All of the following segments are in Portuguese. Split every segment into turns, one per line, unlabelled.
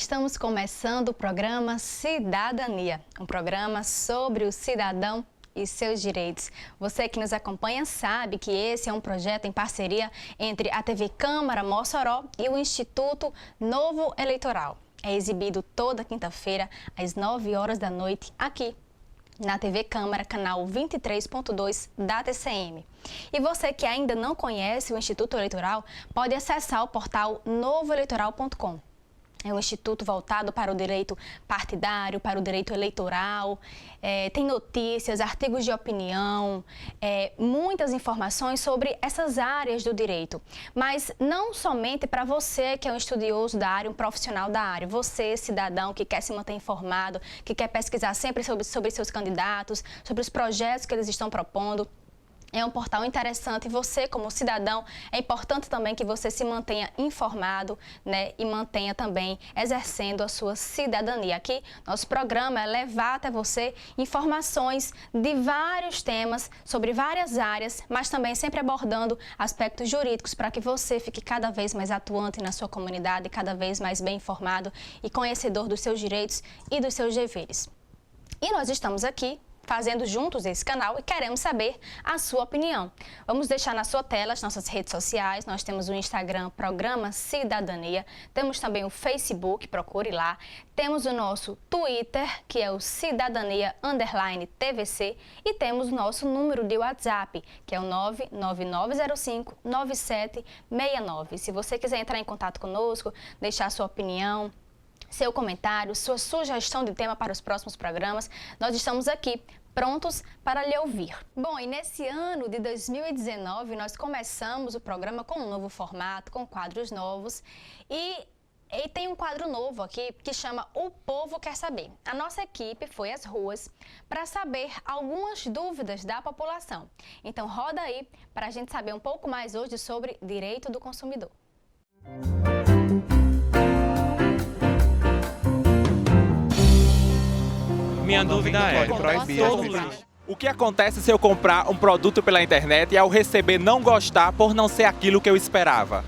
estamos começando o programa Cidadania, um programa sobre o cidadão e seus direitos. Você que nos acompanha sabe que esse é um projeto em parceria entre a TV Câmara Mossoró e o Instituto Novo Eleitoral. É exibido toda quinta-feira às 9 horas da noite aqui na TV Câmara, canal 23.2 da TCM. E você que ainda não conhece o Instituto Eleitoral, pode acessar o portal novoeleitoral.com. É um instituto voltado para o direito partidário, para o direito eleitoral, tem notícias, artigos de opinião, muitas informações sobre essas áreas do direito. Mas não somente para você que é um estudioso da área, um profissional da área, você, cidadão, que quer se manter informado, que quer pesquisar sempre sobre seus candidatos, sobre os projetos que eles estão propondo. É um portal interessante e você, como cidadão, é importante também que você se mantenha informado, né, e mantenha também exercendo a sua cidadania. Aqui, nosso programa é levar até você informações de vários temas, sobre várias áreas, mas também sempre abordando aspectos jurídicos para que você fique cada vez mais atuante na sua comunidade, cada vez mais bem informado e conhecedor dos seus direitos e dos seus deveres. E nós estamos aqui fazendo juntos esse canal e queremos saber a sua opinião. Vamos deixar na sua tela as nossas redes sociais. Nós temos o Instagram, Programa Cidadania. Temos também o Facebook, procure lá. Temos o nosso Twitter, que é o Cidadania_TVC. E temos o nosso número de WhatsApp, que é o 999059769. Se você quiser entrar em contato conosco, deixar a sua opinião, seu comentário, sua sugestão de tema para os próximos programas, nós estamos aqui, prontos para lhe ouvir. Bom, e nesse ano de 2019, nós começamos o programa com um novo formato, com quadros novos e tem um quadro novo aqui que chama O Povo Quer Saber. A nossa equipe foi às ruas para saber algumas dúvidas da população. Então roda aí para a gente saber um pouco mais hoje sobre direito do consumidor.
Minha dúvida é, o que acontece se eu comprar um produto pela internet e ao receber não gostar por não ser aquilo que eu esperava?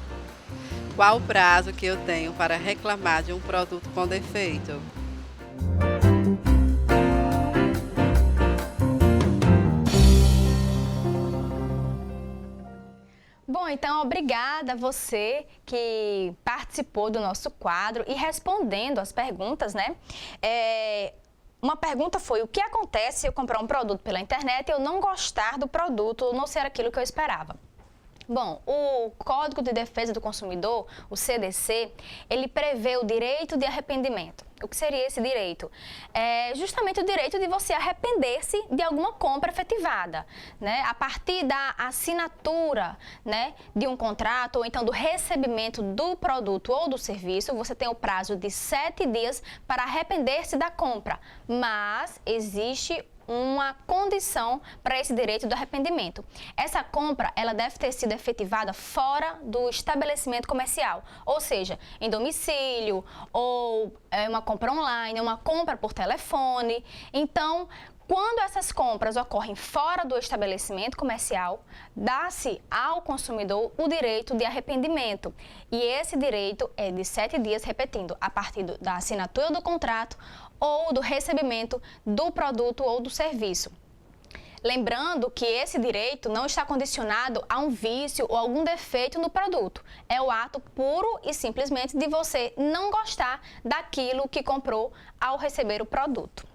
Qual o prazo que eu tenho para reclamar de um produto com defeito?
Bom, então, obrigada a você que participou do nosso quadro e respondendo as perguntas, né? Uma pergunta foi, o que acontece se eu comprar um produto pela internet e eu não gostar do produto ou não ser aquilo que eu esperava? Bom, o Código de Defesa do Consumidor, o CDC, ele prevê o direito de arrependimento. O que seria esse direito? É justamente o direito de você arrepender-se de alguma compra efetivada, né? A partir da assinatura, né, de um contrato ou então do recebimento do produto ou do serviço, você tem o prazo de 7 dias para arrepender-se da compra, mas existe uma condição para esse direito do arrependimento. Essa compra, ela deve ter sido efetivada fora do estabelecimento comercial, ou seja, em domicílio, ou uma compra online, uma compra por telefone. Então, quando essas compras ocorrem fora do estabelecimento comercial, dá-se ao consumidor o direito de arrependimento. E esse direito é de 7 dias, repetindo, a partir da assinatura do contrato ou do recebimento do produto ou do serviço. Lembrando que esse direito não está condicionado a um vício ou algum defeito no produto. É o ato puro e simplesmente de você não gostar daquilo que comprou ao receber o produto.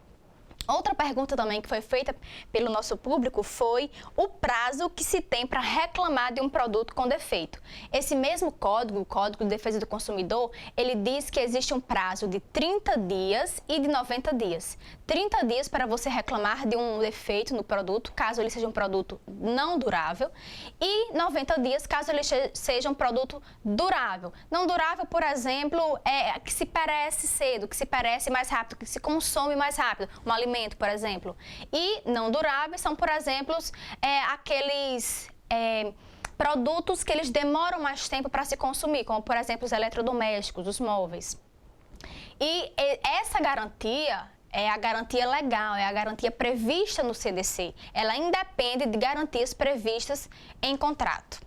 Outra pergunta também que foi feita pelo nosso público foi o prazo que se tem para reclamar de um produto com defeito. Esse mesmo código, o Código de Defesa do Consumidor, ele diz que existe um prazo de 30 dias e de 90 dias. 30 dias para você reclamar de um defeito no produto, caso ele seja um produto não durável, e 90 dias, caso ele seja um produto durável. Não durável, por exemplo, que se perece cedo, que se perece mais rápido, que se consome mais rápido, um alimento, por exemplo. E não duráveis são, por exemplo, aqueles produtos que eles demoram mais tempo para se consumir, como, por exemplo, os eletrodomésticos, os móveis. E essa garantia é a garantia legal, é a garantia prevista no CDC. Ela independe de garantias previstas em contrato.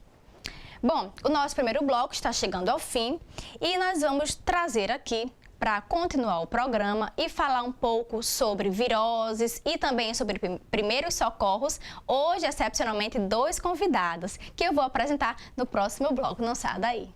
Bom, o nosso primeiro bloco está chegando ao fim e nós vamos trazer aqui para continuar o programa e falar um pouco sobre viroses e também sobre primeiros socorros. Hoje, excepcionalmente, 2 convidados que eu vou apresentar no próximo bloco. Não saia daí.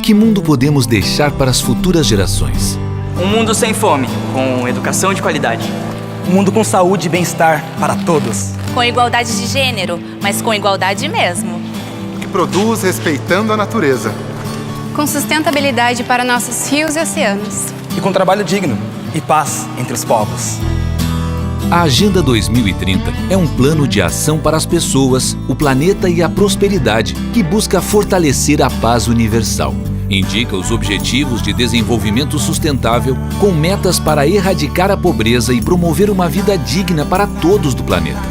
Que mundo podemos deixar para as futuras gerações?
Um mundo sem fome, com educação de qualidade.
Um mundo com saúde e bem-estar para todos.
Com igualdade de gênero, mas com igualdade mesmo.
Que produz respeitando a natureza.
Com sustentabilidade para nossos rios e oceanos.
E com trabalho digno e paz entre os povos.
A Agenda 2030 é um plano de ação para as pessoas, o planeta e a prosperidade, que busca fortalecer a paz universal. Indica os Objetivos de Desenvolvimento Sustentável com metas para erradicar a pobreza e promover uma vida digna para todos do planeta.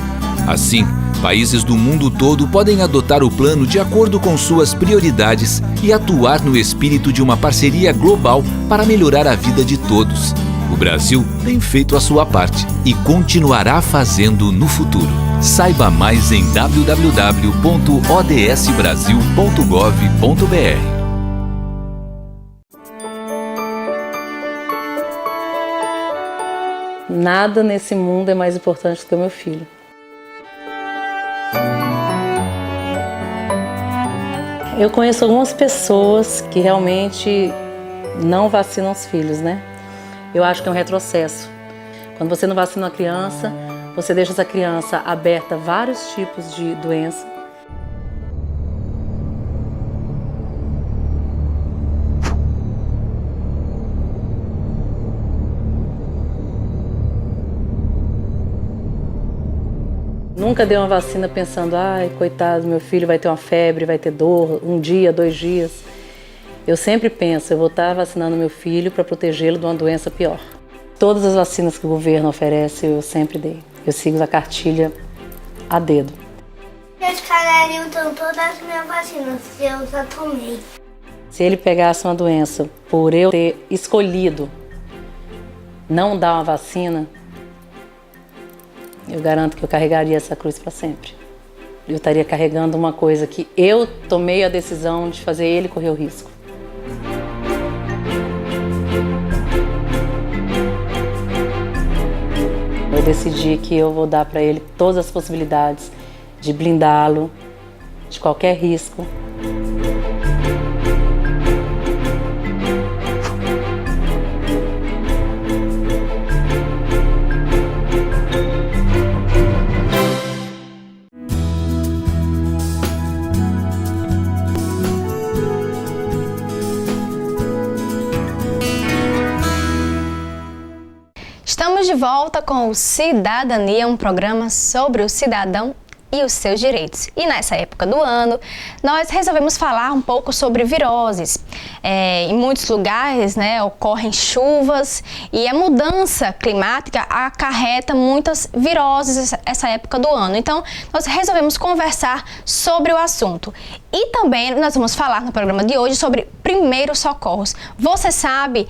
Assim, países do mundo todo podem adotar o plano de acordo com suas prioridades e atuar no espírito de uma parceria global para melhorar a vida de todos. O Brasil tem feito a sua parte e continuará fazendo no futuro. Saiba mais em www.odsbrasil.gov.br.
Nada nesse mundo é mais importante do que o meu filho. Eu conheço algumas pessoas que realmente não vacinam os filhos, né? Eu acho que é um retrocesso. Quando você não vacina uma criança, você deixa essa criança aberta a vários tipos de doença. Nunca dei uma vacina pensando, ai, coitado, meu filho vai ter uma febre, vai ter dor, 1 dia, 2 dias. Eu sempre penso, eu vou estar vacinando meu filho para protegê-lo de uma doença pior. Todas as vacinas que o governo oferece, eu sempre dei. Eu sigo a cartilha a dedo.
Meus canarinhos estão todas as minhas vacinas, eu já tomei.
Se ele pegasse uma doença por eu ter escolhido não dar uma vacina, eu garanto que eu carregaria essa cruz para sempre. Eu estaria carregando uma coisa que eu tomei a decisão de fazer ele correr o risco. Eu decidi que eu vou dar para ele todas as possibilidades de blindá-lo de qualquer risco.
Estamos de volta com o Cidadania, um programa sobre o cidadão e os seus direitos. E nessa época do ano, nós resolvemos falar um pouco sobre viroses. Em muitos lugares, ocorrem chuvas e a mudança climática acarreta muitas viroses essa época do ano. Então, nós resolvemos conversar sobre o assunto. E também nós vamos falar no programa de hoje sobre primeiros socorros. Você sabe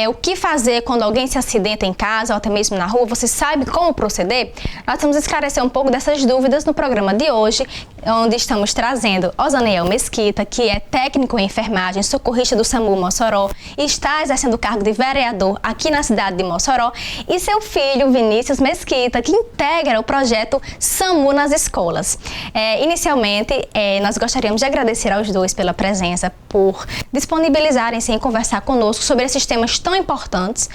o que fazer quando alguém se acidenta em casa ou até mesmo na rua? Você sabe como proceder? Nós vamos esclarecer um pouco dessas dúvidas no programa de hoje, onde estamos trazendo Osaniel Mesquita, que é técnico em enfermagem, socorrista do SAMU Mossoró, e está exercendo o cargo de vereador aqui na cidade de Mossoró, e seu filho, Vinícius Mesquita, que integra o projeto SAMU nas escolas. Inicialmente, nós gostaríamos de agradecer aos dois pela presença, por disponibilizarem-se em conversar conosco sobre esses temas tão importantes,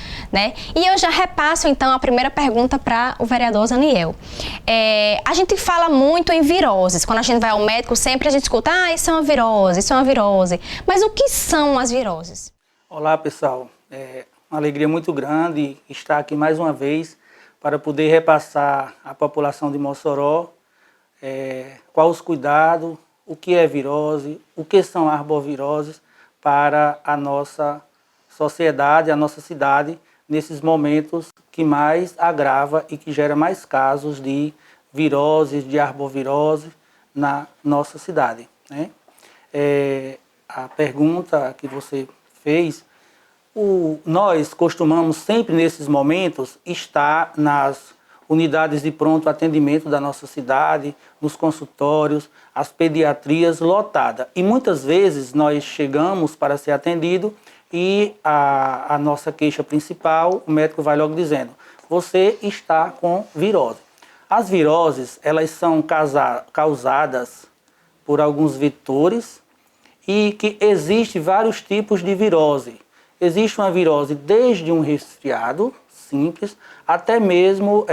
E eu já repasso, então, a primeira pergunta para o vereador Osaniel. A gente fala muito em viroses. Quando a gente vai ao médico, sempre a gente escuta, isso é uma virose, isso é uma virose. Mas o que são as viroses?
Olá, pessoal. É uma alegria muito grande estar aqui mais uma vez para poder repassar à população de Mossoró quais os cuidados, o que é virose, o que são arboviroses para a nossa sociedade, a nossa cidade, nesses momentos que mais agrava e que gera mais casos de viroses, de arbovirose na nossa cidade. A pergunta que você fez, nós costumamos sempre nesses momentos estar nas unidades de pronto atendimento da nossa cidade, nos consultórios, as pediatrias lotadas. E muitas vezes nós chegamos para ser atendido e a nossa queixa principal, o médico vai logo dizendo, você está com virose. As viroses, elas são causadas por alguns vetores e que existem vários tipos de virose. Existe uma virose desde um resfriado simples até mesmo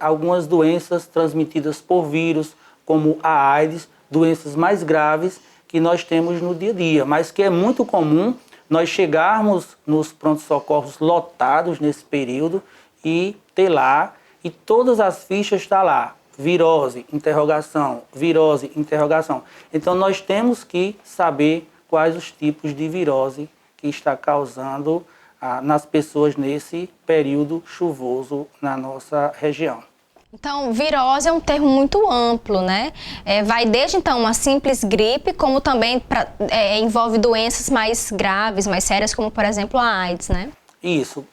algumas doenças transmitidas por vírus, como a AIDS, doenças mais graves que nós temos no dia a dia, mas que é muito comum nós chegarmos nos pronto-socorros lotados nesse período e ter lá, e todas as fichas estão lá, virose, interrogação, virose, interrogação. Então nós temos que saber quais os tipos de virose que está causando nas pessoas nesse período chuvoso na nossa região.
Então, virose é um termo muito amplo, né? Vai desde, então, uma simples gripe, como também envolve doenças mais graves, mais sérias, como, por exemplo, a AIDS, né?
Isso.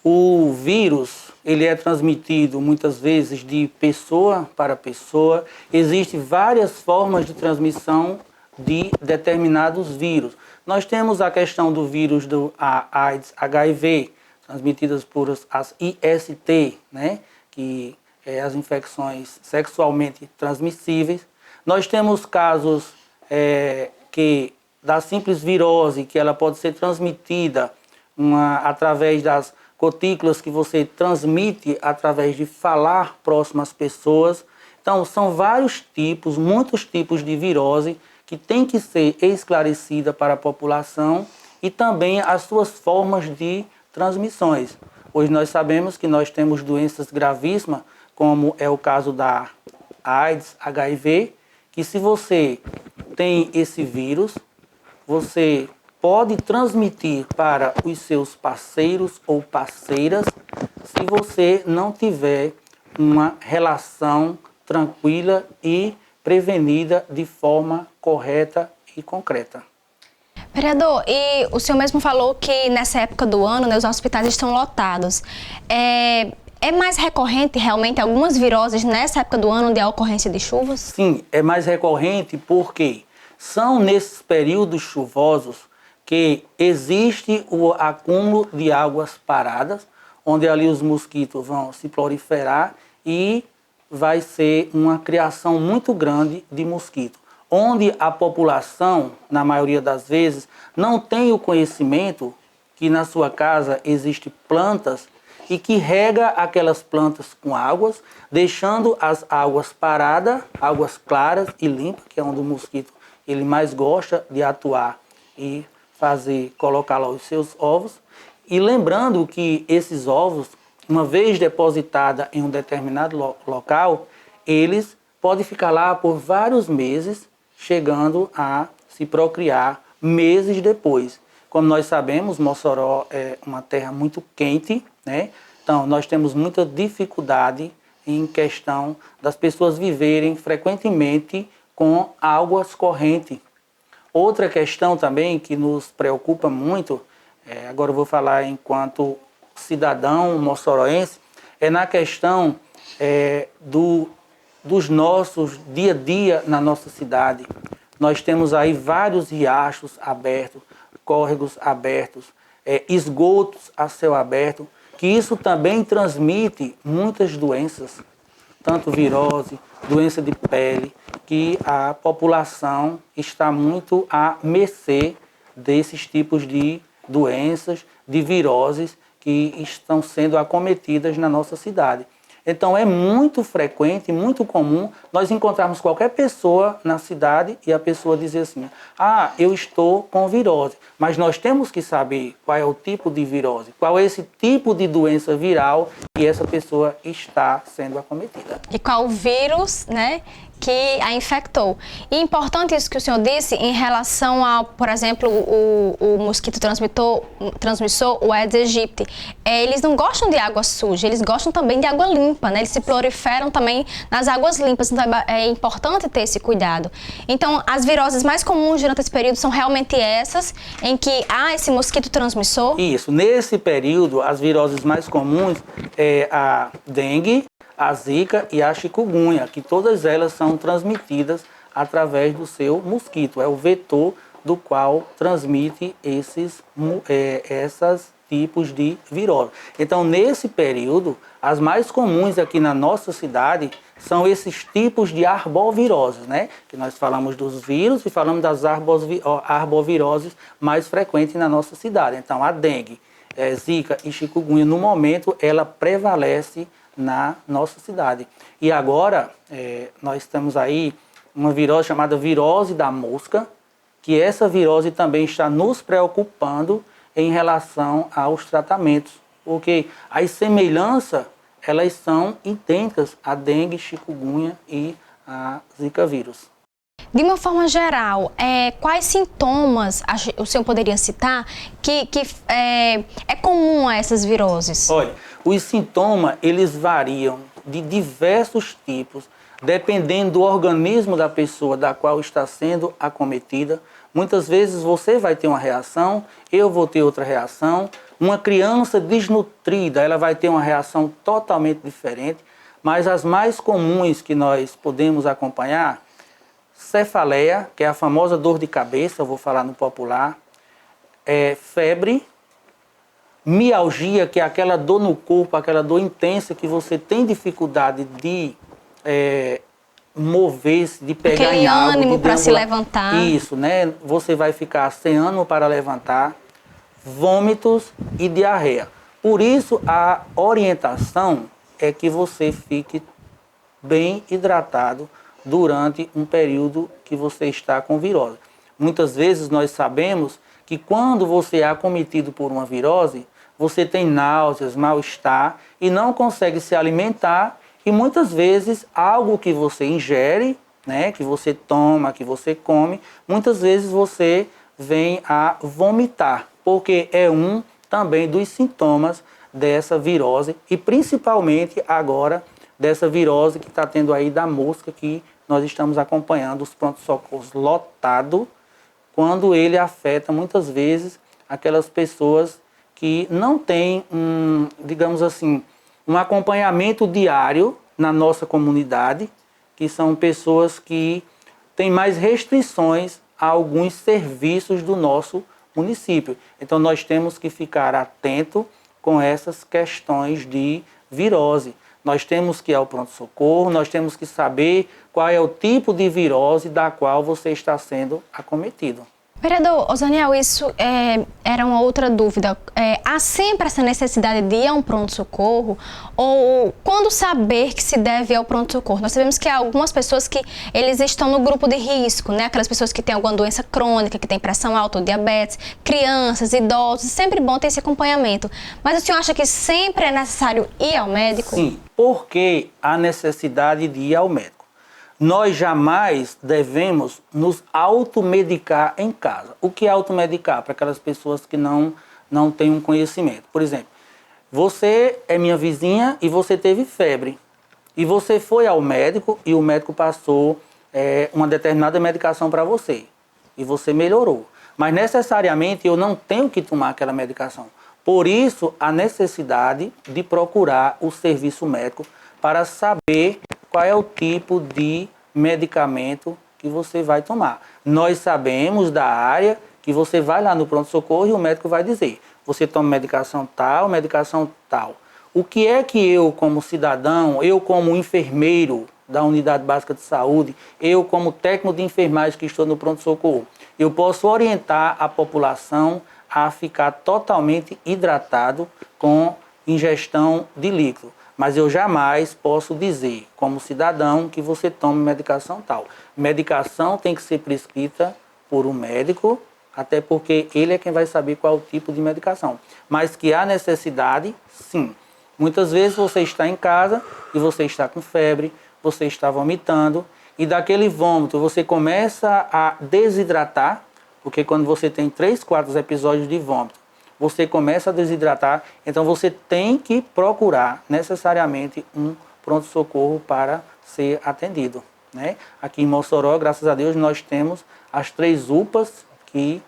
O vírus, ele é transmitido, muitas vezes, de pessoa para pessoa. Existem várias formas de transmissão de determinados vírus. Nós temos a questão do vírus do AIDS, HIV, transmitidas por as IST, né? Que é as infecções sexualmente transmissíveis. Nós temos casos que da simples virose, que ela pode ser transmitida através das gotículas que você transmite através de falar próximo às pessoas. Então, são vários tipos, muitos tipos de virose que tem que ser esclarecida para a população e também as suas formas de transmissões. Hoje nós sabemos que nós temos doenças gravíssimas, como é o caso da AIDS, HIV, que se você tem esse vírus, você pode transmitir para os seus parceiros ou parceiras se você não tiver uma relação tranquila e prevenida de forma correta e concreta.
Vereador, e o senhor mesmo falou que nessa época do ano, né, os hospitais estão lotados. É mais recorrente realmente algumas viroses nessa época do ano de ocorrência de chuvas?
Sim, é mais recorrente porque são nesses períodos chuvosos que existe o acúmulo de águas paradas, onde ali os mosquitos vão se proliferar e vai ser uma criação muito grande de mosquito, onde a população, na maioria das vezes, não tem o conhecimento que na sua casa existem plantas e que rega aquelas plantas com águas, deixando as águas paradas, águas claras e limpas, que é onde o mosquito ele mais gosta de atuar e colocar lá os seus ovos. E lembrando que esses ovos, uma vez depositada em um determinado local, eles podem ficar lá por vários meses, chegando a se procriar meses depois. Como nós sabemos, Mossoró é uma terra muito quente, né? Então nós temos muita dificuldade em questão das pessoas viverem frequentemente com águas correntes. Outra questão também que nos preocupa muito, agora eu vou falar enquanto cidadão moçoroense, é na questão dos nossos dia a dia na nossa cidade. Nós temos aí vários riachos abertos, córregos abertos, esgotos a céu aberto, que isso também transmite muitas doenças, tanto virose, doença de pele, que a população está muito à mercê desses tipos de doenças, de viroses que estão sendo acometidas na nossa cidade. Então é muito frequente, muito comum nós encontrarmos qualquer pessoa na cidade e a pessoa dizer assim, eu estou com virose. Mas nós temos que saber qual é o tipo de virose, qual é esse tipo de doença viral que essa pessoa está sendo acometida.
E qual vírus, né, que a infectou. E importante isso que o senhor disse em relação ao, por exemplo, o mosquito transmissor, o Aedes aegypti. Eles não gostam de água suja, eles gostam também de água limpa, né? Eles se proliferam também nas águas limpas, então é importante ter esse cuidado. Então, as viroses mais comuns durante esse período são realmente essas, em que há esse mosquito transmissor?
Isso, nesse período, as viroses mais comuns é a dengue, a zika e a chikungunya, que todas elas são transmitidas através do seu mosquito. É o vetor do qual transmite esses tipos de virose. Então, nesse período, as mais comuns aqui na nossa cidade são esses tipos de arboviroses, né? Que nós falamos dos vírus e falamos das arboviroses mais frequentes na nossa cidade. Então, a dengue, zika e chikungunya, no momento, ela prevalece na nossa cidade. E agora, nós temos aí uma virose chamada virose da mosca, que essa virose também está nos preocupando em relação aos tratamentos, porque as semelhanças, elas são idênticas à dengue, chikungunya e a zika vírus.
De uma forma geral, quais sintomas o senhor poderia citar que é comum a essas viroses?
Olha, os sintomas, eles variam de diversos tipos, dependendo do organismo da pessoa da qual está sendo acometida. Muitas vezes você vai ter uma reação, eu vou ter outra reação. Uma criança desnutrida, ela vai ter uma reação totalmente diferente, mas as mais comuns que nós podemos acompanhar, cefaleia, que é a famosa dor de cabeça, eu vou falar no popular, febre, mialgia, que é aquela dor no corpo, aquela dor intensa que você tem dificuldade de mover-se, de pegar em algo.
Aquele ânimo para se levantar.
Isso, né? Você vai ficar sem ânimo para levantar, vômitos e diarreia. Por isso, a orientação é que você fique bem hidratado durante um período que você está com virose. Muitas vezes nós sabemos que quando você é acometido por uma virose, você tem náuseas, mal-estar e não consegue se alimentar, e muitas vezes algo que você ingere, né, que você toma, que você come, muitas vezes você vem a vomitar, porque é um também dos sintomas dessa virose e principalmente agora dessa virose que está tendo aí da mosca, que nós estamos acompanhando os pronto-socorros lotados, quando ele afeta muitas vezes aquelas pessoas que não têm digamos assim, um acompanhamento diário na nossa comunidade, que são pessoas que têm mais restrições a alguns serviços do nosso município. Então nós temos que ficar atento com essas questões de virose. Nós temos que ir ao pronto-socorro, nós temos que saber qual é o tipo de virose da qual você está sendo acometido.
Vereador Osaniel, isso era uma outra dúvida. Há sempre essa necessidade de ir a um pronto-socorro? Ou quando saber que se deve ir ao pronto-socorro? Nós sabemos que há algumas pessoas que eles estão no grupo de risco, né? Aquelas pessoas que têm alguma doença crônica, que têm pressão alta ou diabetes, crianças, idosos. Sempre bom ter esse acompanhamento. Mas o senhor acha que sempre é necessário ir ao médico?
Sim, porque há necessidade de ir ao médico. Nós jamais devemos nos automedicar em casa. O que é automedicar? Para aquelas pessoas que não têm um conhecimento. Por exemplo, você é minha vizinha e você teve febre. E você foi ao médico e o médico passou uma determinada medicação para você. E você melhorou. Mas necessariamente eu não tenho que tomar aquela medicação. Por isso, a necessidade de procurar o serviço médico para saber qual é o tipo de medicamento que você vai tomar. Nós sabemos da área que você vai lá no pronto-socorro e o médico vai dizer, você toma medicação tal, medicação tal. O que é que eu, como cidadão, eu como enfermeiro da Unidade Básica de Saúde, eu como técnico de enfermagem que estou no pronto-socorro, eu posso orientar a população a ficar totalmente hidratado com ingestão de líquido. Mas eu jamais posso dizer, como cidadão, que você tome medicação tal. Medicação tem que ser prescrita por um médico, até porque ele é quem vai saber qual é o tipo de medicação. Mas que há necessidade, sim. Muitas vezes você está em casa e você está com febre, você está vomitando, e daquele vômito você começa a desidratar, porque quando você tem 3, 4 episódios de vômito, você começa a desidratar, então você tem que procurar necessariamente um pronto-socorro para ser atendido, né? Aqui em Mossoró, graças a Deus, nós temos as 3 UPAs que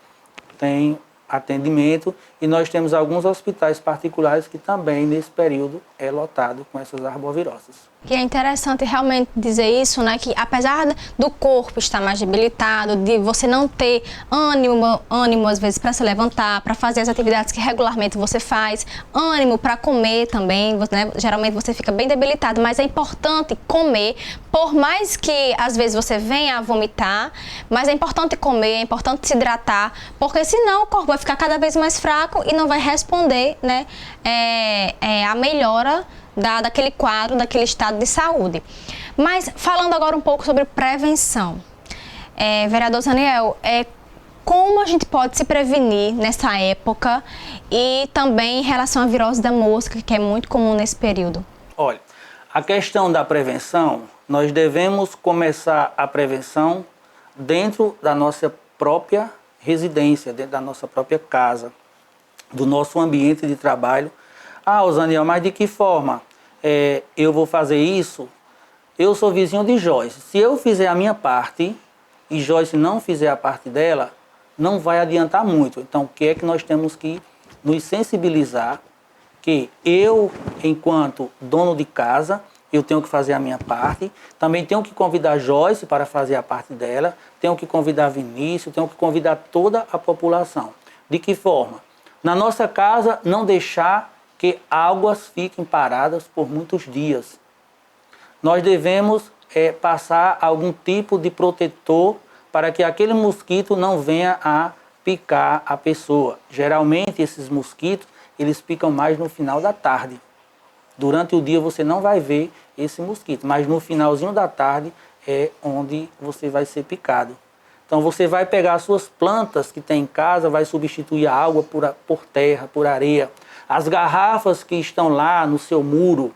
têm atendimento e nós temos alguns hospitais particulares que também nesse período é lotado com essas arboviroses.
E é interessante realmente dizer isso, né, que apesar do corpo estar mais debilitado, de você não ter ânimo às vezes para se levantar, para fazer as atividades que regularmente você faz, ânimo para comer também, né, geralmente você fica bem debilitado, mas é importante comer, por mais que às vezes você venha a vomitar, mas é importante comer, é importante se hidratar, porque senão o corpo vai ficar cada vez mais fraco e não vai responder, né, a melhora daquele quadro, daquele estado de saúde. Mas falando agora um pouco sobre prevenção. Vereador Zaniel, como a gente pode se prevenir nessa época e também em relação à virose da mosca, que é muito comum nesse período?
Olha, a questão da prevenção, nós devemos começar a prevenção dentro da nossa própria residência, dentro da nossa própria casa, do nosso ambiente de trabalho. Zaniel, mas de que forma eu vou fazer isso? Eu sou vizinho de Joyce. Se eu fizer a minha parte e Joyce não fizer a parte dela, não vai adiantar muito. Então, o que é que nós temos que nos sensibilizar? Que eu, enquanto dono de casa, eu tenho que fazer a minha parte. Também tenho que convidar Joyce para fazer a parte dela. Tenho que convidar Vinícius, tenho que convidar toda a população. De que forma? Na nossa casa, não deixar que águas fiquem paradas por muitos dias. Nós devemos passar algum tipo de protetor para que aquele mosquito não venha a picar a pessoa. Geralmente, esses mosquitos, eles picam mais no final da tarde. Durante o dia você não vai ver esse mosquito, mas no finalzinho da tarde é onde você vai ser picado. Então você vai pegar as suas plantas que tem em casa, vai substituir a água por terra, por areia. As garrafas que estão lá no seu muro,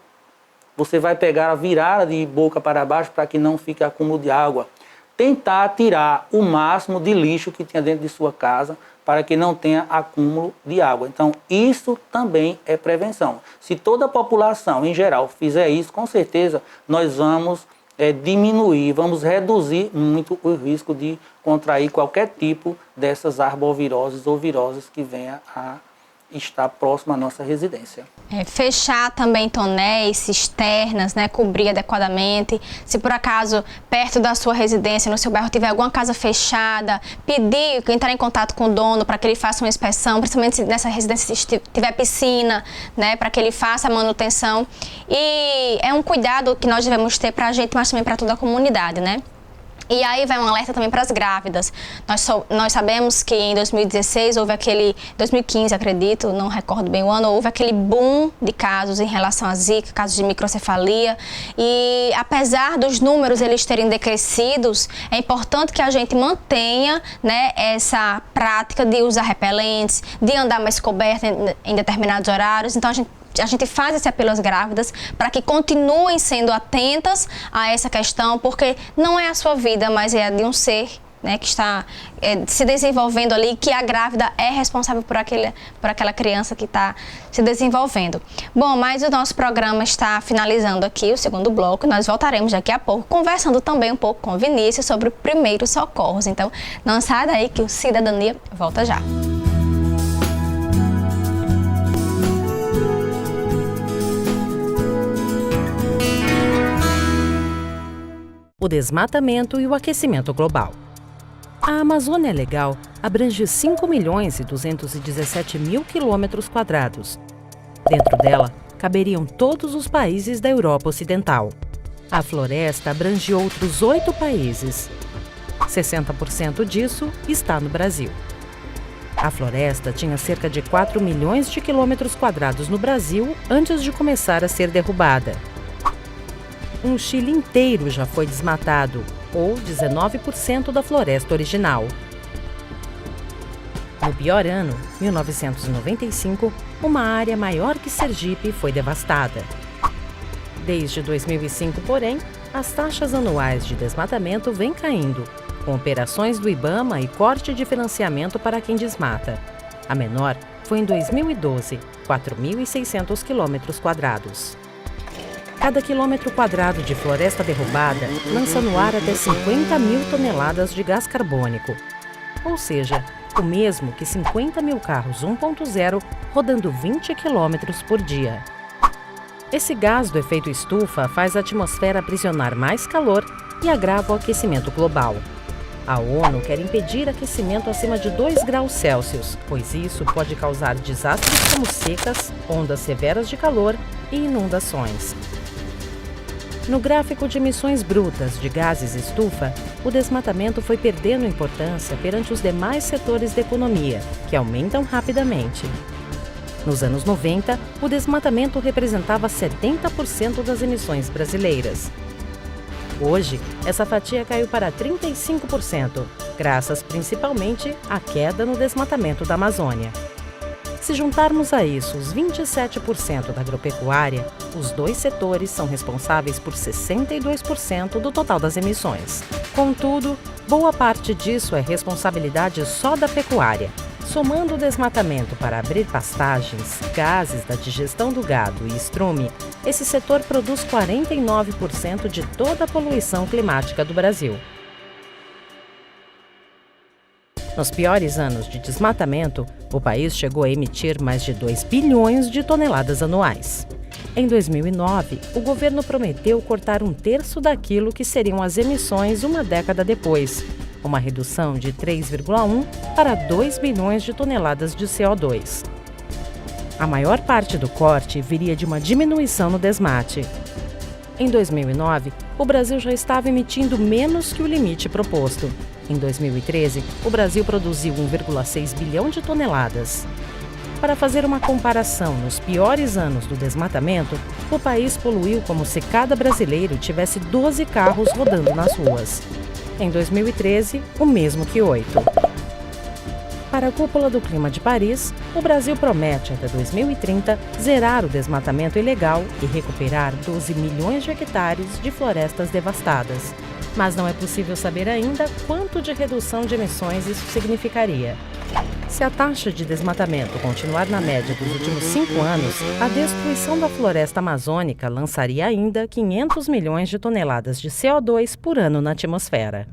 você vai pegar, virar de boca para baixo para que não fique acúmulo de água. Tentar tirar o máximo de lixo que tinha dentro de sua casa para que não tenha acúmulo de água. Então, isso também é prevenção. Se toda a população, em geral, fizer isso, com certeza nós vamos diminuir, vamos reduzir muito o risco de contrair qualquer tipo dessas arboviroses ou viroses que venha a estar próximo à nossa residência.
Fechar também tonéis, cisternas, né, cobrir adequadamente. Se por acaso perto da sua residência, no seu bairro, tiver alguma casa fechada, pedir, entrar em contato com o dono para que ele faça uma inspeção, principalmente se nessa residência tiver piscina, né, para que ele faça a manutenção. E é um cuidado que nós devemos ter para a gente, mas também para toda a comunidade, né? E aí vai um alerta também para as grávidas. Nós sabemos que em 2016 houve 2015 acredito, não recordo bem o ano, houve aquele boom de casos em relação à zika, casos de microcefalia. E apesar dos números eles terem decrescidos, é importante que a gente mantenha, né, essa prática de usar repelentes, de andar mais coberta em determinados horários. Então a gente faz esse apelo às grávidas para que continuem sendo atentas a essa questão, porque não é a sua vida, mas é a de um ser, né, que está se desenvolvendo ali, que a grávida é responsável por aquela criança que está se desenvolvendo. Bom, mas o nosso programa está finalizando aqui, o segundo bloco. Nós voltaremos daqui a pouco, conversando também um pouco com o Vinícius sobre o primeiros socorros. Então, não sai daí que o Cidadania volta já.
O desmatamento e o aquecimento global. A Amazônia Legal abrange 5.217.000 quilômetros quadrados. Dentro dela, caberiam todos os países da Europa Ocidental. A floresta abrange outros 8 países. 60% disso está no Brasil. A floresta tinha cerca de 4 milhões de quilômetros quadrados no Brasil antes de começar a ser derrubada. Um Chile inteiro já foi desmatado, ou 19% da floresta original. No pior ano, 1995, uma área maior que Sergipe foi devastada. Desde 2005, porém, As taxas anuais de desmatamento vêm caindo, com operações do IBAMA e corte de financiamento para quem desmata. A menor foi em 2012, 4.600 quilômetros quadrados. Cada quilômetro quadrado de floresta derrubada lança no ar até 50 mil toneladas de gás carbônico, ou seja, o mesmo que 50 mil carros 1.0 rodando 20 quilômetros por dia. Esse gás do efeito estufa faz a atmosfera aprisionar mais calor e agrava o aquecimento global. A ONU quer impedir aquecimento acima de 2 graus Celsius, pois isso pode causar desastres como secas, ondas severas de calor e inundações. No gráfico de emissões brutas de gases estufa, o desmatamento foi perdendo importância perante os demais setores da economia, que aumentam rapidamente. Nos anos 90, o desmatamento representava 70% das emissões brasileiras. Hoje, essa fatia caiu para 35%, graças principalmente à queda no desmatamento da Amazônia. Se juntarmos a isso os 27% da agropecuária, os dois setores são responsáveis por 62% do total das emissões. Contudo, boa parte disso é responsabilidade só da pecuária. Somando o desmatamento para abrir pastagens, gases da digestão do gado e estrume, esse setor produz 49% de toda a poluição climática do Brasil. Nos piores anos de desmatamento, o país chegou a emitir mais de 2 bilhões de toneladas anuais. Em 2009, o governo prometeu cortar 1/3 daquilo que seriam as emissões uma década depois, uma redução de 3,1 para 2 bilhões de toneladas de CO2. A maior parte do corte viria de uma diminuição no desmate. Em 2009, o Brasil já estava emitindo menos que o limite proposto. Em 2013, o Brasil produziu 1,6 bilhão de toneladas. Para fazer uma comparação, nos piores anos do desmatamento, o país poluiu como se cada brasileiro tivesse 12 carros rodando nas ruas. Em 2013, o mesmo que 8. Para a Cúpula do Clima de Paris, o Brasil promete, até 2030, zerar o desmatamento ilegal e recuperar 12 milhões de hectares de florestas devastadas. Mas não é possível saber ainda quanto de redução de emissões isso significaria. Se a taxa de desmatamento continuar na média dos últimos 5 anos, a destruição da floresta amazônica lançaria ainda 500 milhões de toneladas de CO2 por ano na atmosfera.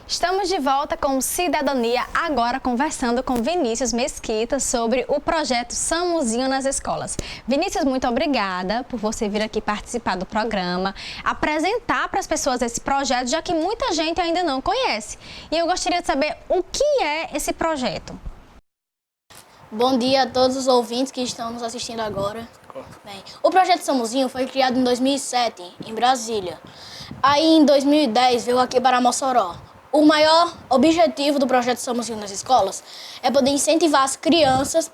Estamos de volta com Cidadania, agora conversando com Vinícius Mesquita sobre o projeto Samuzinho nas escolas. Vinícius, muito obrigada por você vir aqui participar do programa, apresentar para as pessoas esse projeto, já que muita gente ainda não conhece. E eu gostaria de saber o que é esse projeto.
Bom dia a todos os ouvintes que estão nos assistindo agora. Bem, o projeto Samuzinho foi criado em 2007, em Brasília. Aí em 2010 veio aqui para Mossoró. O maior objetivo do projeto Samuzinho nas escolas é poder incentivar as crianças,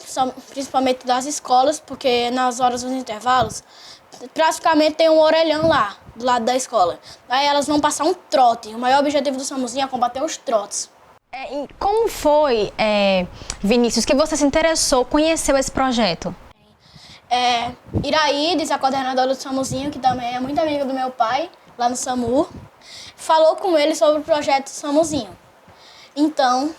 principalmente das escolas, porque nas horas dos intervalos, praticamente tem um orelhão lá, do lado da escola. Aí elas vão passar um trote. O maior objetivo do Samuzinho é combater os trotes.
E como foi, Vinícius, que você se interessou, conheceu esse projeto?
Iraídes, a coordenadora do Samuzinho, que também é muito amiga do meu pai, lá no SAMU, falou com ele sobre o projeto Samuzinho. Então,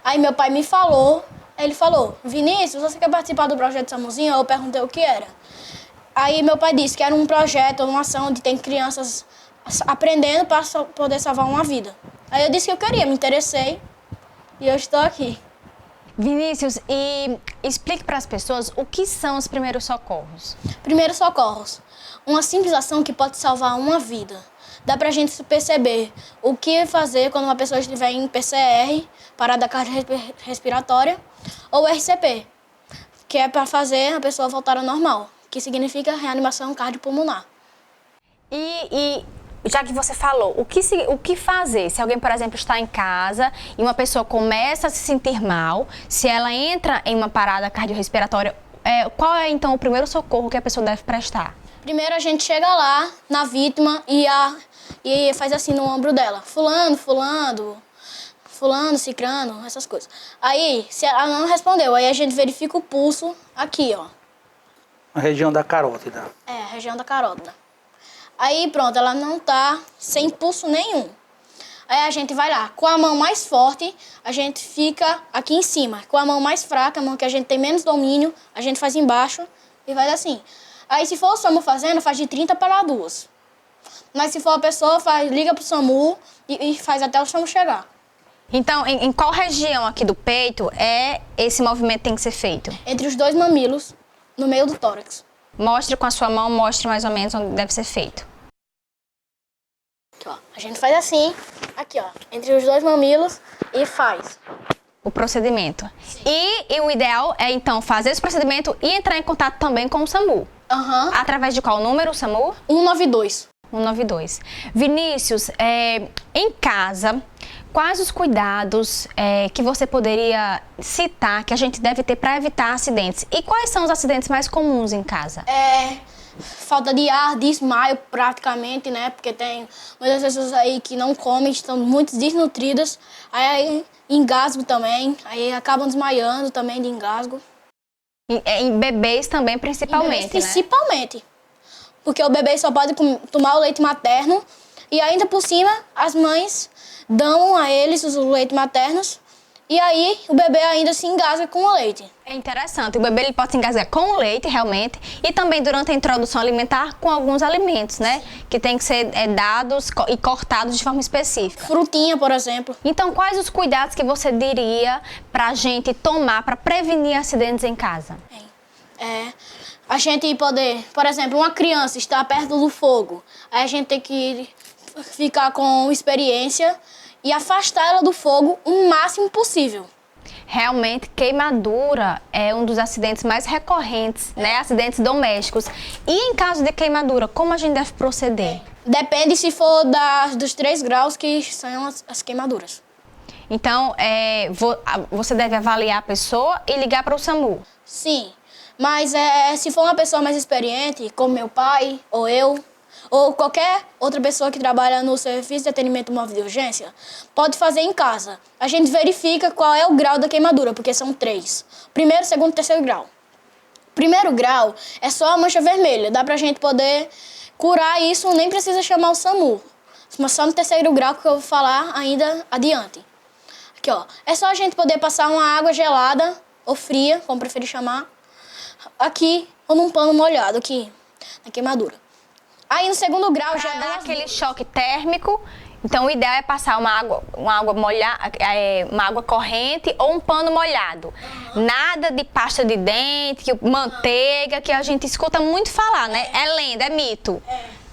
aí meu pai me falou, ele falou, Vinícius, você quer participar do projeto Samuzinho? Eu perguntei o que era. Aí meu pai disse que era um projeto, uma ação onde tem crianças aprendendo para poder salvar uma vida. Aí eu disse que eu queria, me interessei e eu estou aqui.
Vinícius, e explique para as pessoas o que são os primeiros socorros.
Primeiros socorros, uma simples ação que pode salvar uma vida. Dá pra gente perceber o que fazer quando uma pessoa estiver em PCR, parada cardiorrespiratória, ou RCP, que é para fazer a pessoa voltar ao normal, que significa reanimação cardiopulmonar.
E já que você falou, o que fazer se alguém, por exemplo, está em casa e uma pessoa começa a se sentir mal, se ela entra em uma parada cardiorrespiratória, qual é então o primeiro socorro que a pessoa deve prestar?
Primeiro a gente chega lá na vítima e faz assim no ombro dela. Fulano, fulano, cicrano, essas coisas. Aí, se ela não respondeu, aí a gente verifica o pulso aqui, ó.
A região da carótida.
É, a região da carótida. Aí, pronto, ela não tá sem pulso nenhum. Aí a gente vai lá, com a mão mais forte, a gente fica aqui em cima. Com a mão mais fraca, a mão que a gente tem menos domínio, a gente faz embaixo e vai assim. Aí, se for o SAMU fazendo, faz de 30 para 2. Mas se for a pessoa, liga pro SAMU e faz até o SAMU chegar.
Então, em qual região aqui do peito esse movimento tem que ser feito?
Entre os 2 mamilos, no meio do tórax.
Mostre com a sua mão, mostre mais ou menos onde deve ser feito.
Aqui, ó. A gente faz assim, aqui, ó, entre os 2 mamilos e faz
o procedimento. E o ideal é, então, fazer esse procedimento e entrar em contato também com o SAMU. Através de qual número, o SAMU?
192.
192. Vinícius, em casa, quais os cuidados que você poderia citar que a gente deve ter para evitar acidentes? E quais são os acidentes mais comuns em casa?
Falta de ar, desmaio praticamente, né? Porque tem muitas pessoas aí que não comem, estão muito desnutridas. Aí engasgo também, aí acabam desmaiando também de engasgo.
Em bebês também, principalmente,
principalmente. Porque o bebê só pode tomar o leite materno e ainda por cima as mães dão a eles os leites maternos e aí o bebê ainda se engasga com o leite.
É interessante, o bebê ele pode se engasgar com o leite realmente e também durante a introdução alimentar com alguns alimentos, né? Que tem que ser dados e cortados de forma específica.
Frutinha, por exemplo.
Então, quais os cuidados que você diria pra gente tomar para prevenir acidentes em casa?
A gente poder, por exemplo, uma criança está perto do fogo, aí a gente tem que ficar com experiência e afastar ela do fogo o máximo possível.
Realmente, queimadura é um dos acidentes mais recorrentes, né? Acidentes domésticos. E em caso de queimadura, como a gente deve proceder?
Depende se for dos 3 graus que são as queimaduras.
Então, você deve avaliar a pessoa e ligar para o SAMU?
Sim. Mas se for uma pessoa mais experiente, como meu pai, ou eu, ou qualquer outra pessoa que trabalha no serviço de atendimento móvel de urgência, pode fazer em casa. A gente verifica qual é o grau da queimadura, porque são 3. Primeiro, segundo e terceiro grau. Primeiro grau é só a mancha vermelha. Dá pra gente poder curar isso, nem precisa chamar o SAMU. Mas só no terceiro grau que eu vou falar ainda adiante. Aqui, ó. É só a gente poder passar uma água gelada, ou fria, como preferir chamar, aqui ou num pano molhado, aqui, na queimadura. Aí no segundo grau já
dá aquele choque térmico. Então o ideal é passar uma água molhada, uma água corrente ou um pano molhado. Nada de pasta de dente, manteiga, que a gente escuta muito falar, né? É lenda, é mito.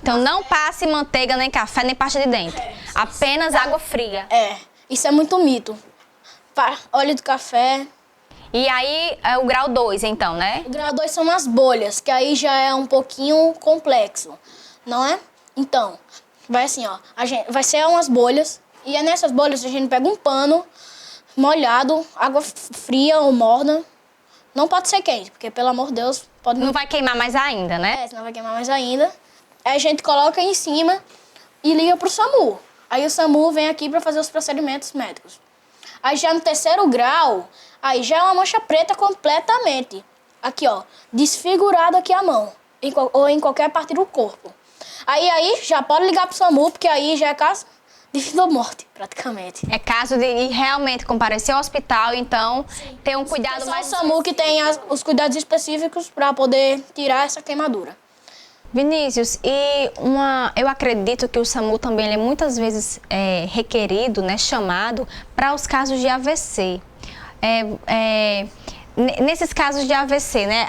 Então não passe manteiga, nem café, nem pasta de dente. Apenas água fria.
Isso é muito mito. Óleo de café.
E aí, é o grau 2, então, né?
O grau 2 são as bolhas, que aí já é um pouquinho complexo, não é? Então, vai assim, ó. Vai ser umas bolhas, e é nessas bolhas a gente pega um pano molhado, água fria ou morna. Não pode ser quente, porque, pelo amor de Deus, pode...
Não vai queimar mais ainda, né?
Senão vai queimar mais ainda. Aí a gente coloca em cima e liga pro SAMU. Aí o SAMU vem aqui para fazer os procedimentos médicos. Aí já no terceiro grau... Aí já é uma mancha preta completamente. Aqui, ó, desfigurado aqui a mão. Ou em qualquer parte do corpo. Aí já pode ligar pro SAMU, porque aí já é caso de vida ou morte, praticamente.
É caso de ir realmente comparecer ao hospital, então ter um cuidado mais...
É só o SAMU que tem os cuidados específicos para poder tirar essa queimadura.
Vinícius, eu acredito que o SAMU também é muitas vezes requerido, né, chamado para os casos de AVC. Nesses casos de AVC, né,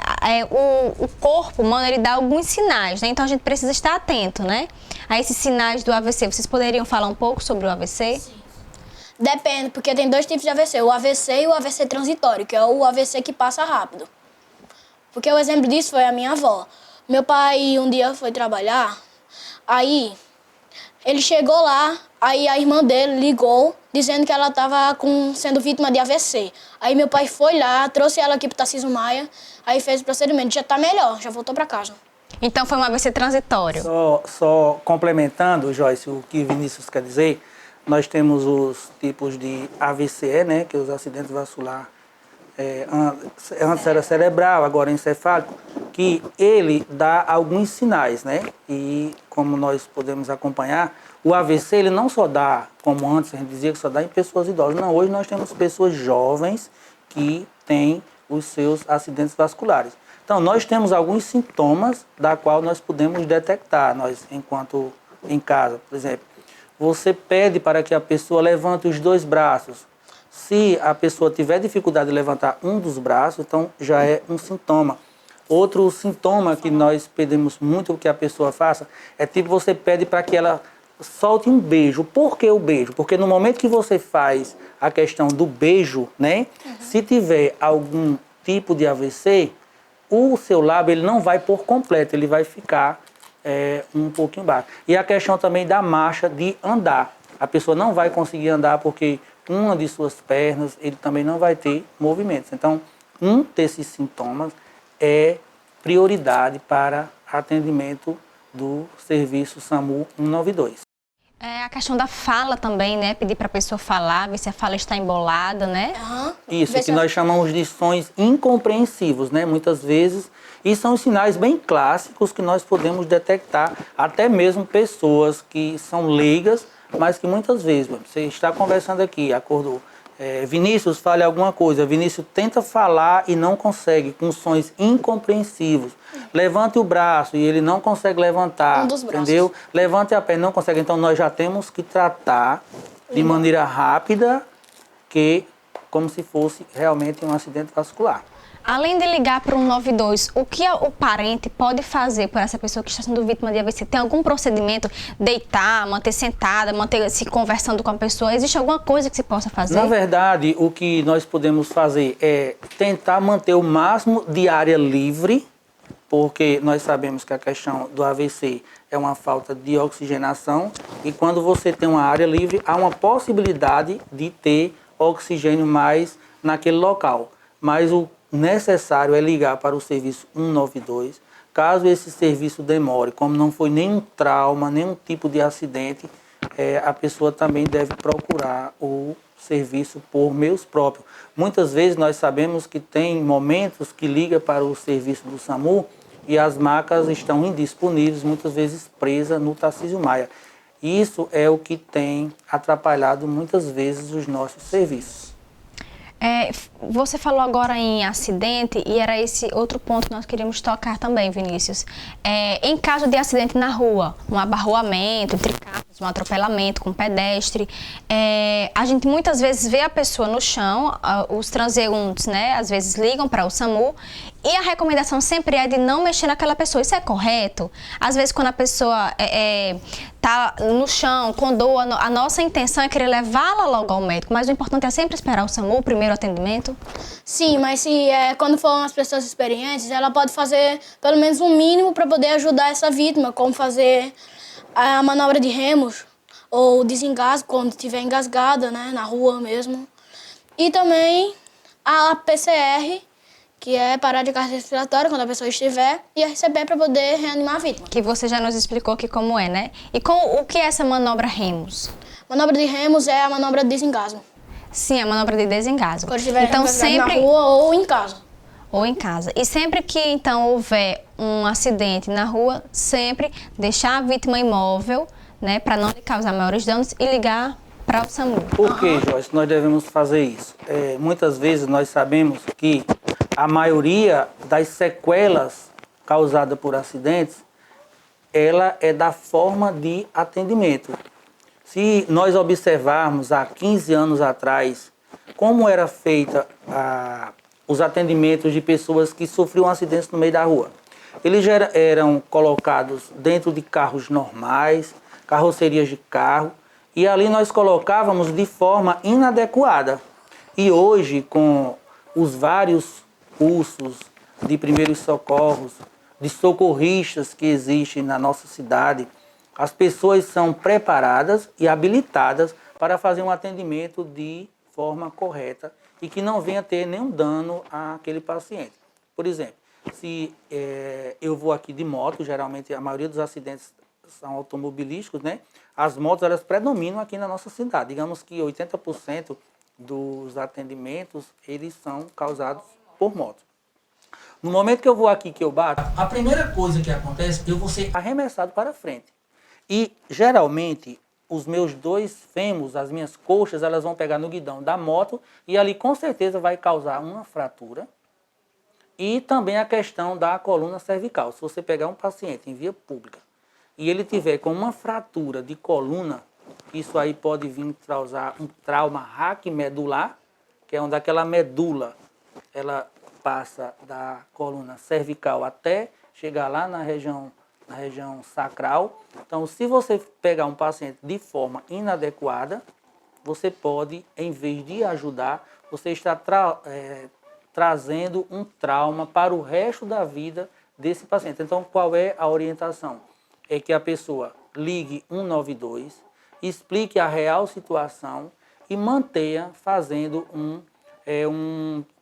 o corpo humano ele dá alguns sinais, né, então a gente precisa estar atento, né, a esses sinais do AVC. Vocês poderiam falar um pouco sobre o AVC?
Sim. Depende, porque tem 2 tipos de AVC, o AVC e o AVC transitório, que é o AVC que passa rápido. Porque o exemplo disso foi a minha avó. Meu pai um dia foi trabalhar, aí ele chegou lá, aí a irmã dele ligou, dizendo que ela estava sendo vítima de AVC. Aí meu pai foi lá, trouxe ela aqui para o Tarcísio Maia, aí fez o procedimento. Já está melhor, já voltou para casa.
Então foi um AVC transitório.
Só complementando, Joyce, o que Vinícius quer dizer, nós temos os tipos de AVC, né, que é os acidentes vasculares, antes era cerebral, agora é encefálico, que ele dá alguns sinais, né? E como nós podemos acompanhar, o AVC ele não só dá, como antes a gente dizia que só dá em pessoas idosas. Não, hoje nós temos pessoas jovens que têm os seus acidentes vasculares. Então, nós temos alguns sintomas da qual nós podemos detectar, nós enquanto em casa. Por exemplo, você pede para que a pessoa levante os 2 braços. Se a pessoa tiver dificuldade de levantar um dos braços, então já é um sintoma. Outro sintoma que nós pedimos muito que a pessoa faça é tipo você pede para que ela solte um beijo. Por que o beijo? Porque no momento que você faz a questão do beijo, né? Se tiver algum tipo de AVC, o seu lábio ele não vai por completo, ele vai ficar um pouquinho baixo. E a questão também da marcha de andar. A pessoa não vai conseguir andar porque uma de suas pernas, ele também não vai ter movimentos. Então, um desses sintomas é prioridade para atendimento do serviço SAMU 192.
A questão da fala também, né? Pedir para a pessoa falar, ver se a fala está embolada, né?
Isso, que nós chamamos de sons incompreensivos, né? Muitas vezes, e são sinais bem clássicos que nós podemos detectar, até mesmo pessoas que são leigas, mas que muitas vezes, você está conversando aqui, acordou, Vinícius, fale alguma coisa, Vinícius tenta falar e não consegue, com sons incompreensivos. Levante o braço e ele não consegue levantar, entendeu? Levante a perna, não consegue. Então, nós já temos que tratar de maneira rápida, como se fosse realmente um acidente vascular.
Além de ligar para o 192, o que o parente pode fazer por essa pessoa que está sendo vítima de AVC? Tem algum procedimento? Deitar, manter sentada, manter-se conversando com a pessoa? Existe alguma coisa que se possa fazer?
Na verdade, o que nós podemos fazer é tentar manter o máximo de área livre, porque nós sabemos que a questão do AVC é uma falta de oxigenação e quando você tem uma área livre, há uma possibilidade de ter oxigênio mais naquele local. Mas o necessário é ligar para o serviço 192. Caso esse serviço demore, como não foi nenhum trauma, nenhum tipo de acidente, a pessoa também deve procurar o serviço por meios próprios. Muitas vezes nós sabemos que tem momentos que liga para o serviço do SAMU e as macas estão indisponíveis, muitas vezes presas no Tarcísio Maia. Isso é o que tem atrapalhado muitas vezes os nossos serviços.
Você falou agora em acidente e era esse outro ponto que nós queríamos tocar também, Vinícius. Em caso de acidente na rua, um abarroamento, entre carros, um atropelamento com pedestre, a gente muitas vezes vê a pessoa no chão, os transeuntes, né, às vezes ligam para o SAMU e a recomendação sempre é de não mexer naquela pessoa. Isso é correto? Às vezes quando a pessoa está no chão, com dor, a nossa intenção é querer levá-la logo ao médico, mas o importante é sempre esperar o SAMU, o primeiro atendimento?
Sim, mas quando for umas pessoas experientes, ela pode fazer pelo menos um mínimo para poder ajudar essa vítima, como fazer a manobra de remos ou desengasgo quando estiver engasgada, né, na rua mesmo. E também a PCR, que é parar de carga respiratória quando a pessoa estiver, e a RCP para poder reanimar a vítima. Que você já nos explicou aqui como é, né? E o que é essa manobra remos? Manobra de remos é a manobra de desengasgo. Sim, a manobra de desengasgo. Quando estiver então, sempre na rua ou em casa. Ou em casa. E sempre que, então, houver um acidente na rua, sempre deixar a vítima imóvel, né, para não lhe causar maiores danos e ligar para o SAMU.
Por que, Joyce, nós devemos fazer isso? Muitas vezes nós sabemos que a maioria das sequelas causadas por acidentes, ela é da forma de atendimento. Se nós observarmos há 15 anos atrás, como era feita os atendimentos de pessoas que sofriam acidentes no meio da rua. Eles já eram colocados dentro de carros normais, carrocerias de carro, e ali nós colocávamos de forma inadequada. E hoje, com os vários cursos de primeiros socorros, de socorristas que existem na nossa cidade, as pessoas são preparadas e habilitadas para fazer um atendimento de forma correta e que não venha ter nenhum dano àquele paciente. Por exemplo, se eu vou aqui de moto, geralmente a maioria dos acidentes são automobilísticos, né? As motos, elas predominam aqui na nossa cidade. Digamos que 80% dos atendimentos, eles são causados por motos. No momento que eu vou aqui, que eu bato, a primeira coisa que acontece, eu vou ser arremessado para frente. E, geralmente, os meus dois fêmurs, as minhas coxas, elas vão pegar no guidão da moto e ali, com certeza, vai causar uma fratura. E também a questão da coluna cervical. Se você pegar um paciente em via pública e ele tiver com uma fratura de coluna, isso aí pode vir causar um trauma raquimedular, que é onde aquela medula, ela passa da coluna cervical até chegar lá na região sacral. Então, se você pegar um paciente de forma inadequada, você pode, em vez de ajudar, você está trazendo um trauma para o resto da vida desse paciente. Então, qual é a orientação? É que a pessoa ligue 192, explique a real situação e mantenha fazendo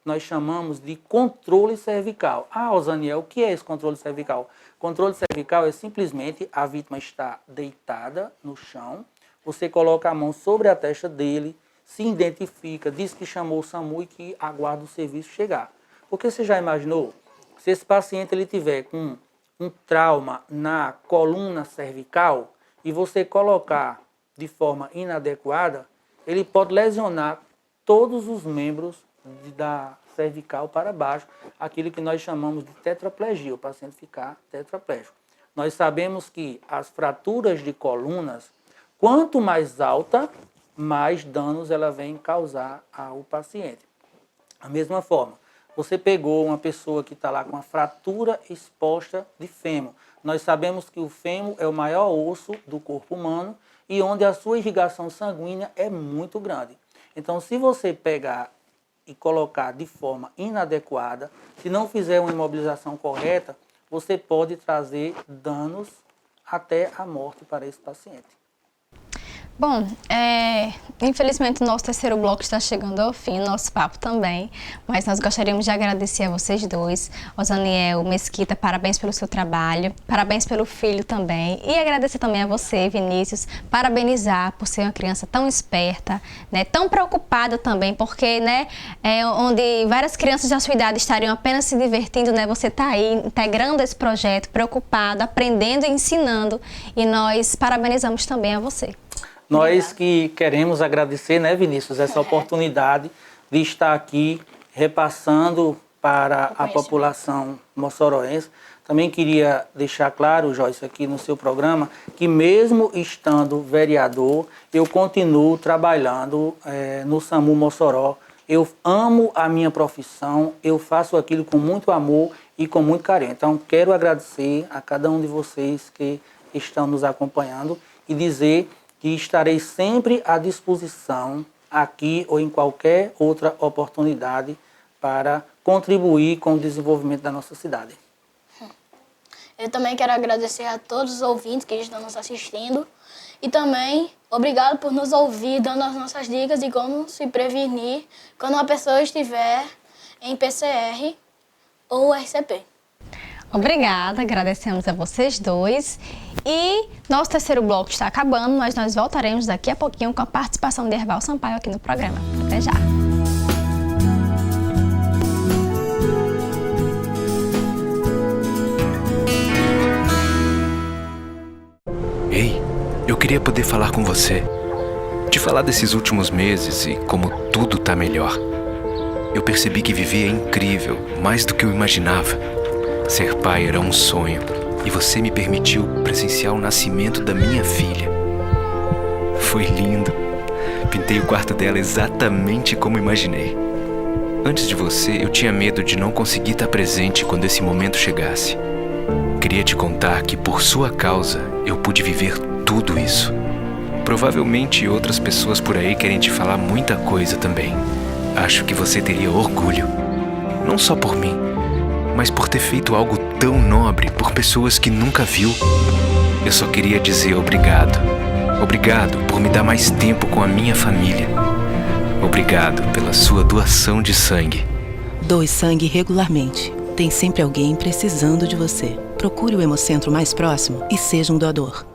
nós chamamos de controle cervical. Ah, Osaniel, o que é esse controle cervical? Controle cervical é simplesmente a vítima estar deitada no chão, você coloca a mão sobre a testa dele, se identifica, diz que chamou o SAMU e que aguarda o serviço chegar. Porque você já imaginou, se esse paciente ele tiver com um trauma na coluna cervical e você colocar de forma inadequada, ele pode lesionar todos os membros da cervical para baixo, aquilo que nós chamamos de tetraplegia, o paciente ficar tetraplégico. Nós sabemos que as fraturas de colunas, quanto mais alta, mais danos ela vem causar ao paciente. Da mesma forma, você pegou uma pessoa que está lá com uma fratura exposta de fêmur. Nós sabemos que o fêmur é o maior osso do corpo humano e onde a sua irrigação sanguínea é muito grande. Então, se você pegar e colocar de forma inadequada, se não fizer uma imobilização correta, você pode trazer danos até a morte para esse paciente.
Bom, infelizmente o nosso terceiro bloco está chegando ao fim, nosso papo também, mas nós gostaríamos de agradecer a vocês dois, Osaniel, Mesquita, parabéns pelo seu trabalho, parabéns pelo filho também, e agradecer também a você, Vinícius, parabenizar por ser uma criança tão esperta, né, tão preocupada também, porque, né, onde várias crianças da sua idade estariam apenas se divertindo, né, você está aí integrando esse projeto, preocupado, aprendendo e ensinando, e nós parabenizamos também a você.
Nós que queremos agradecer, né, Vinícius, essa oportunidade de estar aqui repassando para a população moçoroense. Também queria deixar claro, Joyce, aqui no seu programa, que mesmo estando vereador, eu continuo trabalhando no SAMU Mossoró. Eu amo a minha profissão, eu faço aquilo com muito amor e com muito carinho. Então, quero agradecer a cada um de vocês que estão nos acompanhando e dizer que estarei sempre à disposição aqui ou em qualquer outra oportunidade para contribuir com o desenvolvimento da nossa cidade.
Eu também quero agradecer a todos os ouvintes que estão nos assistindo e também obrigado por nos ouvir, dando as nossas dicas de como se prevenir quando uma pessoa estiver em PCR ou RCP.
Obrigada, agradecemos a vocês dois. E nosso terceiro bloco está acabando, mas nós voltaremos daqui a pouquinho com a participação de Herval Sampaio aqui no programa. Até já!
Ei, eu queria poder falar com você. Te falar desses últimos meses e como tudo tá melhor. Eu percebi que viver é incrível, mais do que eu imaginava. Ser pai era um sonho e você me permitiu presenciar o nascimento da minha filha. Foi lindo. Pintei o quarto dela exatamente como imaginei. Antes de você, eu tinha medo de não conseguir estar presente quando esse momento chegasse. Queria te contar que, por sua causa, eu pude viver tudo isso. Provavelmente outras pessoas por aí querem te falar muita coisa também. Acho que você teria orgulho. Não só por mim, mas por ter feito algo tão nobre por pessoas que nunca viu. Eu só queria dizer obrigado. Obrigado por me dar mais tempo com a minha família. Obrigado pela sua doação de sangue.
Doe sangue regularmente. Tem sempre alguém precisando de você. Procure o Hemocentro mais próximo e seja um doador.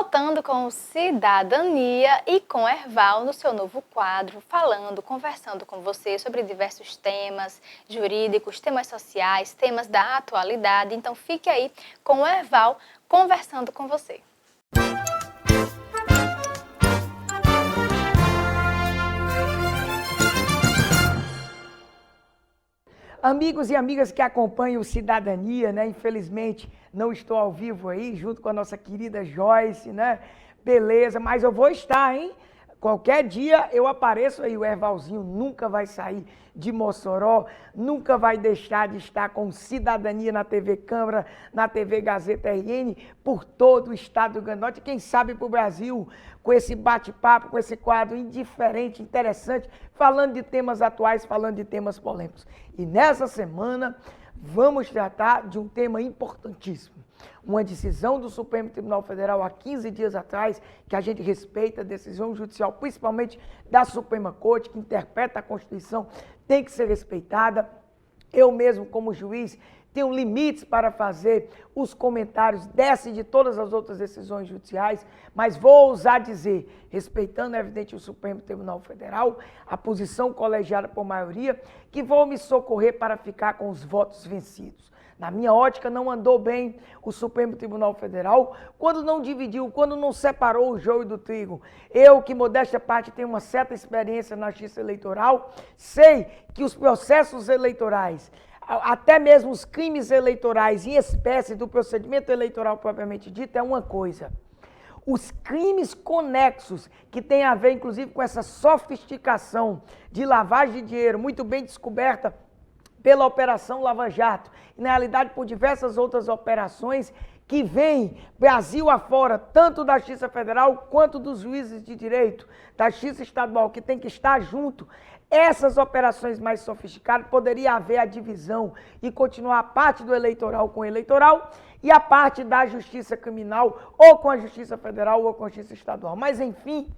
Voltando com Cidadania e com Erval no seu novo quadro, conversando com você sobre diversos temas jurídicos, temas sociais, temas da atualidade. Então fique aí com o Erval conversando com você.
Amigos e amigas que acompanham o Cidadania, né? Infelizmente não estou ao vivo aí, junto com a nossa querida Joyce, né? Beleza, mas eu vou estar, hein? Qualquer dia eu apareço aí, o Ervalzinho nunca vai sair de Mossoró, nunca vai deixar de estar com Cidadania na TV Câmara, na TV Gazeta RN, por todo o estado do Rio Grande do Norte, quem sabe para o Brasil, com esse bate-papo, com esse quadro indiferente, interessante, falando de temas atuais, falando de temas polêmicos. E nessa semana vamos tratar de um tema importantíssimo. Uma decisão do Supremo Tribunal Federal há 15 dias atrás, que a gente respeita a decisão judicial, principalmente da Suprema Corte, que interpreta a Constituição, tem que ser respeitada. Eu mesmo, como juiz, tenho limites para fazer os comentários dessa e de todas as outras decisões judiciais, mas vou ousar dizer, respeitando, evidente, o Supremo Tribunal Federal, a posição colegiada por maioria, que vou me socorrer para ficar com os votos vencidos. Na minha ótica, não andou bem o Supremo Tribunal Federal quando não dividiu, quando não separou o joio do trigo. Eu, que modéstia parte, tenho uma certa experiência na justiça eleitoral, sei que os processos eleitorais, até mesmo os crimes eleitorais em espécie do procedimento eleitoral propriamente dito, é uma coisa. Os crimes conexos, que tem a ver inclusive com essa sofisticação de lavagem de dinheiro, muito bem descoberta pela Operação Lava Jato, e na realidade por diversas outras operações que vêm Brasil afora, tanto da Justiça Federal quanto dos juízes de direito, da Justiça Estadual, que tem que estar junto. Essas operações mais sofisticadas, poderia haver a divisão e continuar a parte do eleitoral com o eleitoral e a parte da Justiça Criminal ou com a Justiça Federal ou com a Justiça Estadual. Mas, enfim,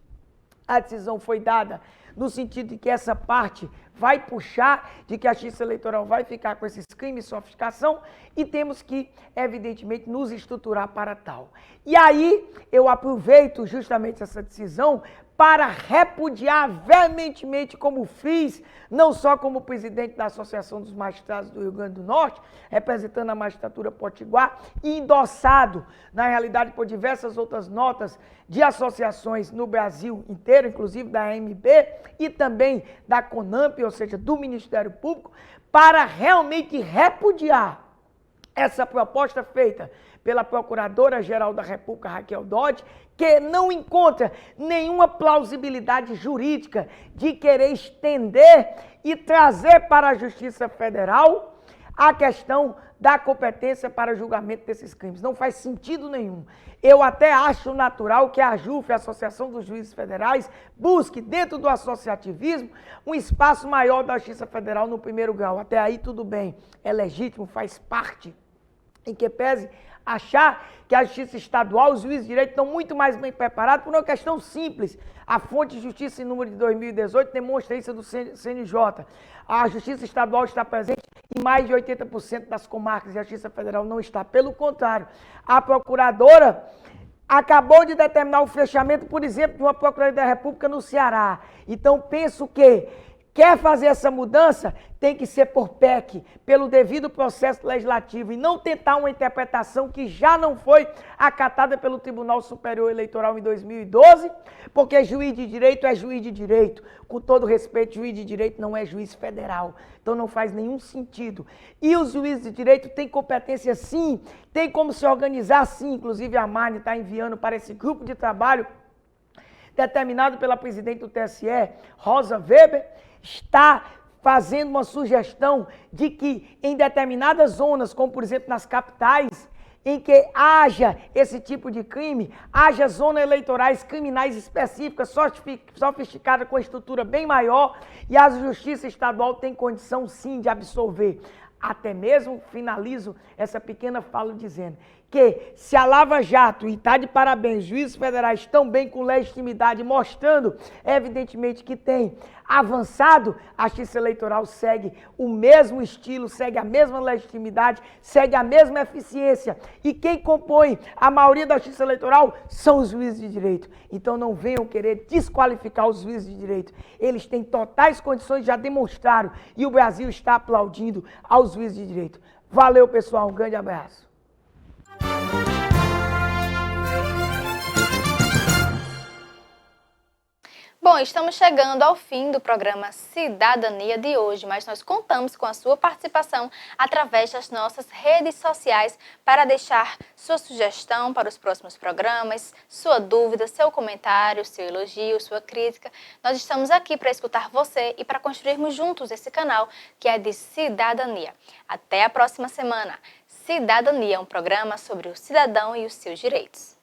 a decisão foi dada no sentido de que essa parte vai puxar, de que a Justiça Eleitoral vai ficar com esses crimes de sofisticação e temos que, evidentemente, nos estruturar para tal. E aí, eu aproveito justamente essa decisão para repudiar veementemente, como fiz, não só como presidente da Associação dos Magistrados do Rio Grande do Norte, representando a magistratura potiguar, e endossado, na realidade, por diversas outras notas de associações no Brasil inteiro, inclusive da AMB e também da CONAMP, ou seja, do Ministério Público, para realmente repudiar essa proposta feita pela Procuradora-Geral da República, Raquel Dodge, que não encontra nenhuma plausibilidade jurídica de querer estender e trazer para a Justiça Federal a questão da competência para julgamento desses crimes. Não faz sentido nenhum. Eu até acho natural que a AJUF, a Associação dos Juízes Federais, busque, dentro do associativismo, um espaço maior da Justiça Federal no primeiro grau. Até aí tudo bem, é legítimo, faz parte. Em que pese achar que a Justiça Estadual, os juízes de direito estão muito mais bem preparados por uma questão simples. A fonte de justiça em número de 2018 demonstra isso do CNJ. A Justiça Estadual está presente em mais de 80% das comarcas e a Justiça Federal não está. Pelo contrário, a Procuradora acabou de determinar o fechamento, por exemplo, de uma Procuradoria da República no Ceará. Então, penso que quer fazer essa mudança, tem que ser por PEC, pelo devido processo legislativo, e não tentar uma interpretação que já não foi acatada pelo Tribunal Superior Eleitoral em 2012, porque juiz de direito é juiz de direito. Com todo respeito, juiz de direito não é juiz federal, então não faz nenhum sentido. E os juízes de direito têm competência sim, tem como se organizar sim, inclusive a Marne está enviando para esse grupo de trabalho, determinado pela presidente do TSE, Rosa Weber, está fazendo uma sugestão de que em determinadas zonas, como por exemplo nas capitais, em que haja esse tipo de crime, haja zonas eleitorais criminais específicas, sofisticadas, com estrutura bem maior, e a Justiça Estadual tem condição sim de absolver. Até mesmo, finalizo essa pequena fala dizendo que se a Lava Jato, e está de parabéns, juízes federais estão bem com legitimidade, mostrando, evidentemente, que tem avançado, a Justiça Eleitoral segue o mesmo estilo, segue a mesma legitimidade, segue a mesma eficiência. E quem compõe a maioria da Justiça Eleitoral são os juízes de direito. Então não venham querer desqualificar os juízes de direito. Eles têm totais condições, já demonstraram, e o Brasil está aplaudindo aos juízes de direito. Valeu, pessoal, um grande abraço.
Bom, estamos chegando ao fim do programa Cidadania de hoje, mas nós contamos com a sua participação através das nossas redes sociais para deixar sua sugestão para os próximos programas, sua dúvida, seu comentário, seu elogio, sua crítica. Nós estamos aqui para escutar você e para construirmos juntos esse canal que é de cidadania. Até a próxima semana. Cidadania é um programa sobre o cidadão e os seus direitos.